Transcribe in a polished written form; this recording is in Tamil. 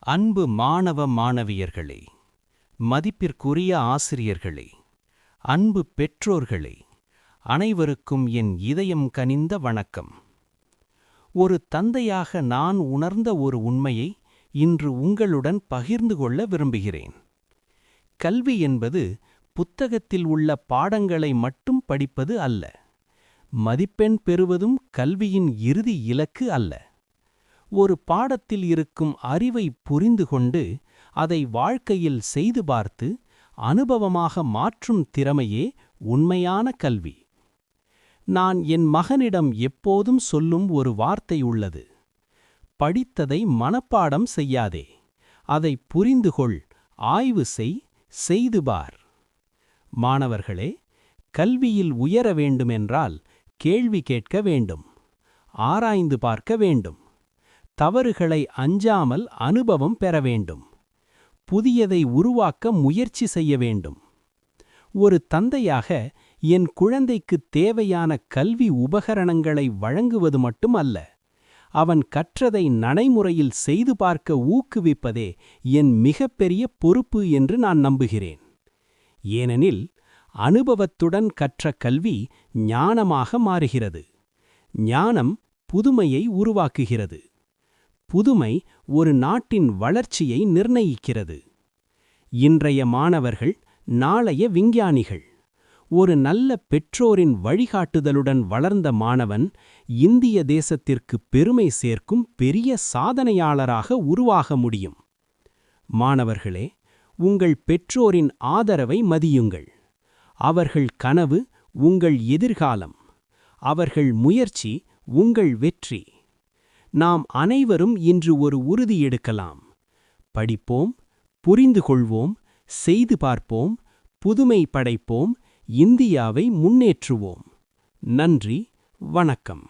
அன்பு மாணவ மாணவியர்களே, மதிப்பிற்குரிய ஆசிரியர்களே, அன்பு பெற்றோர்களே, அனைவருக்கும் என் இதயம் கனிந்த வணக்கம். ஒரு தந்தையாக நான் உணர்ந்த ஒரு உண்மையை இன்று உங்களுடன் பகிர்ந்து கொள்ள விரும்புகிறேன். கல்வி என்பது புத்தகத்தில் உள்ள பாடங்களை மட்டும் படிப்பது அல்ல. மதிப்பெண் பெறுவதும் கல்வியின் இறுதி இலக்கு அல்ல. ஒரு பாடத்தில் இருக்கும் அறிவை புரிந்து கொண்டு அதை வாழ்க்கையில் செய்து பார்த்து அனுபவமாக மாற்றும் திறமையே உண்மையான கல்வி. நான் என் மகனிடம் எப்போதும் சொல்லும் ஒரு வார்த்தை உள்ளது. படித்ததை மனப்பாடம் செய்யாதே, அதை புரிந்துகொள், ஆய்வு செய், செய்து பார். மாணவர்களே, கல்வியில் உயர வேண்டுமென்றால் கேள்வி கேட்க வேண்டும், ஆராய்ந்து பார்க்க வேண்டும், தவறுகளை அஞ்சாமல் அனுபவம் பெற வேண்டும், புதியதை உருவாக்க முயற்சி செய்ய வேண்டும். ஒரு தந்தையாக என் குழந்தைக்கு தேவையான கல்வி உபகரணங்களை வழங்குவது மட்டுமல்ல, அவன் கற்றதை நடைமுறையில் செய்து பார்க்க ஊக்குவிப்பதே என் மிகப்பெரிய பொறுப்பு என்று நான் நம்புகிறேன். ஏனெனில் அனுபவத்துடன் கற்ற கல்வி ஞானமாக மாறுகிறது. ஞானம் புதுமையை உருவாக்குகிறது. புதுமை ஒரு நாட்டின் வளர்ச்சியை நிர்ணயிக்கிறது. இன்றைய மாணவர்கள் நாளைய விஞ்ஞானிகள். ஒரு நல்ல பெற்றோரின் வழிகாட்டுதலுடன் வளர்ந்த மாணவன் இந்திய தேசத்திற்கு பெருமை சேர்க்கும் பெரிய சாதனையாளராக உருவாக முடியும். மாணவர்களே, உங்கள் பெற்றோரின் ஆதரவை மதியுங்கள். அவர்கள் கனவு உங்கள் எதிர்காலம். அவர்கள் முயற்சி உங்கள் வெற்றி. நாம் அனைவரும் இன்று ஒரு உறுதி எடுக்கலாம். படிப்போம், புரிந்து கொள்வோம், செய்து பார்ப்போம், புதுமை படைப்போம், இந்தியாவை முன்னேற்றுவோம். நன்றி, வணக்கம்.